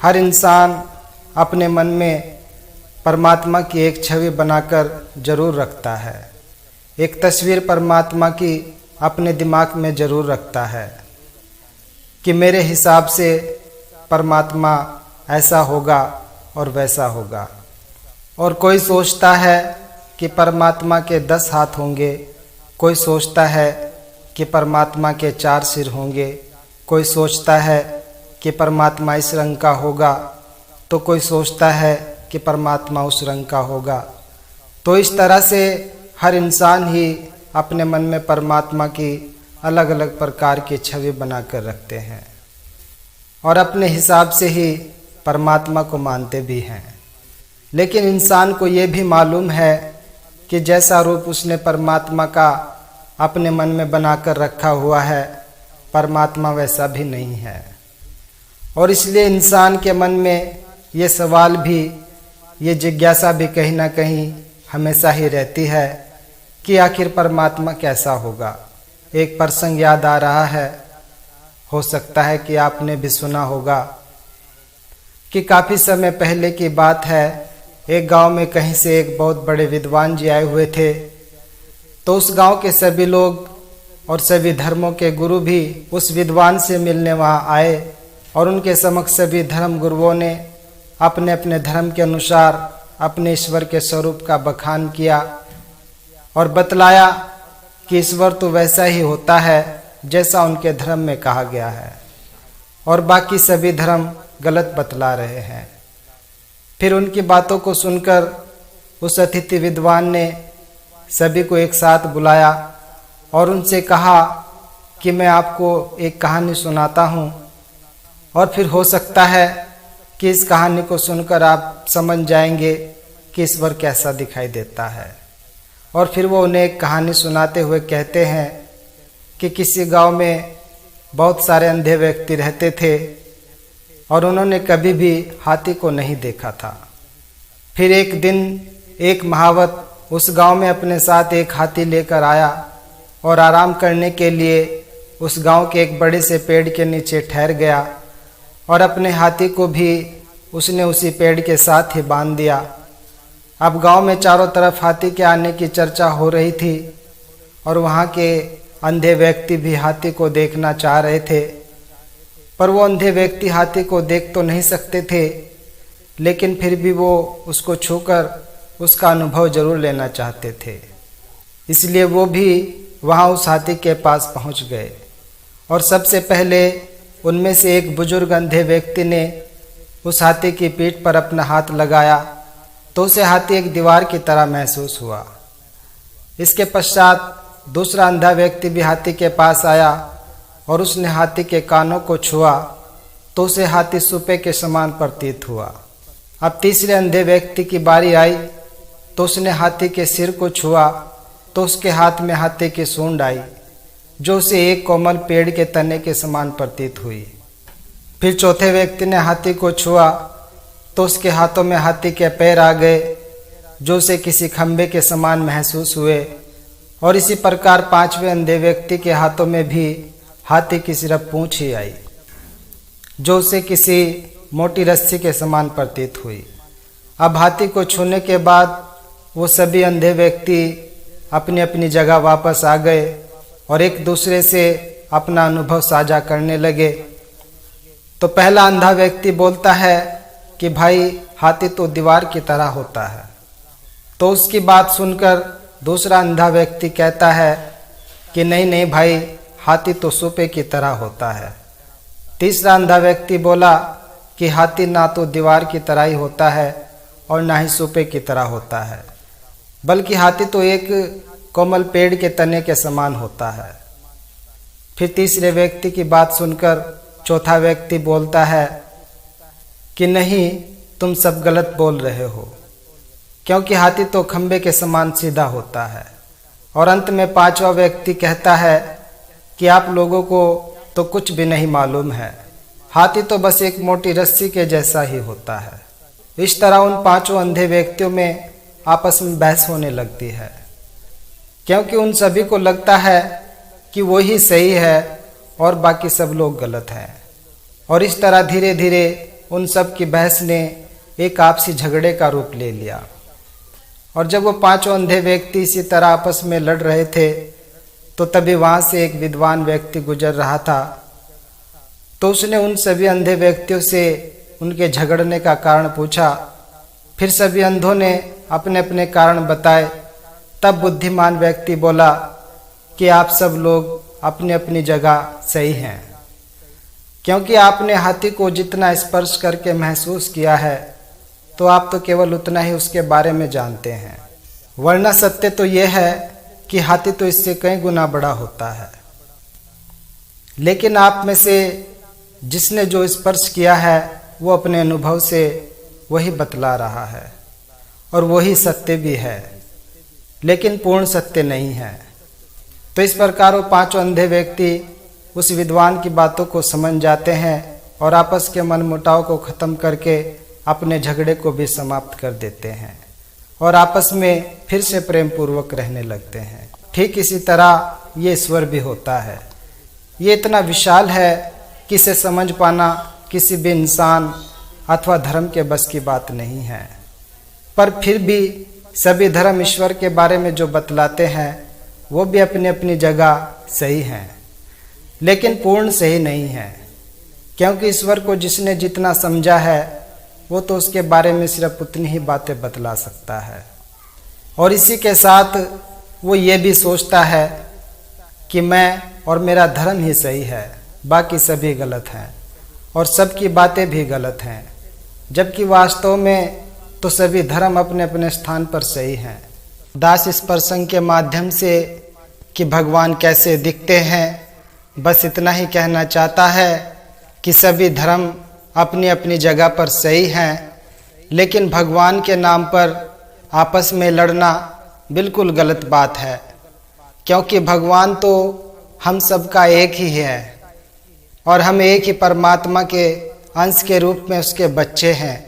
हर इंसान अपने मन में परमात्मा की एक छवि बनाकर जरूर रखता है। एक तस्वीर परमात्मा की अपने दिमाग में जरूर रखता है कि मेरे हिसाब से परमात्मा ऐसा होगा और वैसा होगा। और कोई सोचता है कि परमात्मा के 10 हाथ होंगे, कोई सोचता है कि परमात्मा के 4 सिर होंगे, कोई सोचता है कि परमात्मा इस रंग का होगा, तो कोई सोचता है कि परमात्मा उस रंग का होगा। तो इस तरह से हर इंसान ही अपने मन में परमात्मा की अलग अलग प्रकार की छवि बनाकर रखते हैं और अपने हिसाब से ही परमात्मा को मानते भी हैं। लेकिन इंसान को ये भी मालूम है कि जैसा रूप उसने परमात्मा का अपने मन में बनाकर रखा हुआ है, परमात्मा वैसा भी नहीं है। और इसलिए इंसान के मन में ये सवाल भी, ये जिज्ञासा भी कहीं ना कहीं हमेशा ही रहती है कि आखिर परमात्मा कैसा होगा। एक प्रसंग याद आ रहा है, हो सकता है कि आपने भी सुना होगा कि काफ़ी समय पहले की बात है। एक गांव में कहीं से एक बहुत बड़े विद्वान जी आए हुए थे। तो उस गांव के सभी लोग और सभी धर्मों के गुरु भी उस विद्वान से मिलने वहां आए और उनके समक्ष सभी धर्म गुरुओं ने अपने अपने धर्म के अनुसार अपने ईश्वर के स्वरूप का बखान किया और बतलाया कि ईश्वर तो वैसा ही होता है जैसा उनके धर्म में कहा गया है और बाकी सभी धर्म गलत बतला रहे हैं। फिर उनकी बातों को सुनकर उस अतिथि विद्वान ने सभी को एक साथ बुलाया और उनसे कहा कि मैं आपको एक कहानी सुनाता हूँ और फिर हो सकता है कि इस कहानी को सुनकर आप समझ जाएंगे कि ईश्वर कैसा दिखाई देता है। और फिर वो उन्हें एक कहानी सुनाते हुए कहते हैं कि किसी गांव में बहुत सारे अंधे व्यक्ति रहते थे और उन्होंने कभी भी हाथी को नहीं देखा था। फिर एक दिन एक महावत उस गांव में अपने साथ एक हाथी लेकर आया और आराम करने के लिए उस गांव के एक बड़े से पेड़ के नीचे ठहर गया और अपने हाथी को भी उसने उसी पेड़ के साथ ही बांध दिया। अब गांव में चारों तरफ हाथी के आने की चर्चा हो रही थी और वहां के अंधे व्यक्ति भी हाथी को देखना चाह रहे थे, पर वो अंधे व्यक्ति हाथी को देख तो नहीं सकते थे, लेकिन फिर भी वो उसको छूकर उसका अनुभव जरूर लेना चाहते थे। इसलिए वो भी वहाँ उस हाथी के पास पहुँच गए और सबसे पहले उनमें से एक बुजुर्ग अंधे व्यक्ति ने उस हाथी की पीठ पर अपना हाथ लगाया तो उसे हाथी एक दीवार की तरह महसूस हुआ। इसके पश्चात दूसरा अंधा व्यक्ति भी हाथी के पास आया और उसने हाथी के कानों को छुआ तो उसे हाथी सूपे के समान प्रतीत हुआ। अब तीसरे अंधे व्यक्ति की बारी आई तो उसने हाथी के सिर को छुआ तो उसके हाथ में हाथी की सूंड आई जो उसे एक कोमल पेड़ के तने के समान प्रतीत हुई। फिर चौथे व्यक्ति ने हाथी को छुआ तो उसके हाथों में हाथी के पैर आ गए जो उसे किसी खंबे के समान महसूस हुए और इसी प्रकार पांचवें अंधे व्यक्ति के हाथों में भी हाथी की सिर्फ पूंछ ही आई जो उसे किसी मोटी रस्सी के समान प्रतीत हुई। अब हाथी को छूने के बाद वो सभी अंधे व्यक्ति अपनी अपनी जगह वापस आ गए और एक दूसरे से अपना अनुभव साझा करने लगे। तो पहला अंधा व्यक्ति बोलता है कि भाई हाथी तो दीवार की तरह होता है। तो उसकी बात सुनकर दूसरा अंधा व्यक्ति कहता है कि नहीं नहीं भाई, हाथी तो सूपे की तरह होता है। तीसरा अंधा व्यक्ति बोला कि हाथी ना तो दीवार की तरह ही होता है और ना ही सूपे की तरह होता है, बल्कि हाथी तो एक कोमल पेड़ के तने के समान होता है। फिर तीसरे व्यक्ति की बात सुनकर चौथा व्यक्ति बोलता है कि नहीं, तुम सब गलत बोल रहे हो, क्योंकि हाथी तो खंबे के समान सीधा होता है। और अंत में पांचवा व्यक्ति कहता है कि आप लोगों को तो कुछ भी नहीं मालूम है, हाथी तो बस एक मोटी रस्सी के जैसा ही होता है। इस तरह उन पांचों अंधे व्यक्तियों में आपस में बहस होने लगती है, क्योंकि उन सभी को लगता है कि वो ही सही है और बाकी सब लोग गलत हैं। और इस तरह धीरे धीरे उन सब की बहस ने एक आपसी झगड़े का रूप ले लिया। और जब वो पांचों अंधे व्यक्ति इसी तरह आपस में लड़ रहे थे तो तभी वहाँ से एक विद्वान व्यक्ति गुजर रहा था। तो उसने उन सभी अंधे व्यक्तियों से उनके झगड़ने का कारण पूछा। फिर सभी अंधों ने अपने अपने कारण बताए। तब बुद्धिमान व्यक्ति बोला कि आप सब लोग अपनी अपनी जगह सही हैं, क्योंकि आपने हाथी को जितना स्पर्श करके महसूस किया है तो आप तो केवल उतना ही उसके बारे में जानते हैं, वरना सत्य तो यह है कि हाथी तो इससे कई गुना बड़ा होता है। लेकिन आप में से जिसने जो स्पर्श किया है वो अपने अनुभव से वही बतला रहा है और वही सत्य भी है, लेकिन पूर्ण सत्य नहीं है। तो इस प्रकार वो पांचों अंधे व्यक्ति उस विद्वान की बातों को समझ जाते हैं और आपस के मनमुटाव को खत्म करके अपने झगड़े को भी समाप्त कर देते हैं और आपस में फिर से प्रेम पूर्वक रहने लगते हैं। ठीक इसी तरह ये ईश्वर भी होता है। ये इतना विशाल है कि इसे समझ पाना किसी भी इंसान अथवा धर्म के बस की बात नहीं है। पर फिर भी सभी धर्म ईश्वर के बारे में जो बतलाते हैं वो भी अपनी अपनी जगह सही हैं, लेकिन पूर्ण सही नहीं है, क्योंकि ईश्वर को जिसने जितना समझा है वो तो उसके बारे में सिर्फ उतनी ही बातें बतला सकता है। और इसी के साथ वो ये भी सोचता है कि मैं और मेरा धर्म ही सही है, बाकी सभी गलत हैं और सबकी बातें भी गलत हैं, जबकि वास्तव में तो सभी धर्म अपने अपने स्थान पर सही हैं। दास इस प्रसंग के माध्यम से कि भगवान कैसे दिखते हैं बस इतना ही कहना चाहता है कि सभी धर्म अपनी अपनी जगह पर सही हैं, लेकिन भगवान के नाम पर आपस में लड़ना बिल्कुल गलत बात है, क्योंकि भगवान तो हम सबका एक ही है और हम एक ही परमात्मा के अंश के रूप में उसके बच्चे हैं।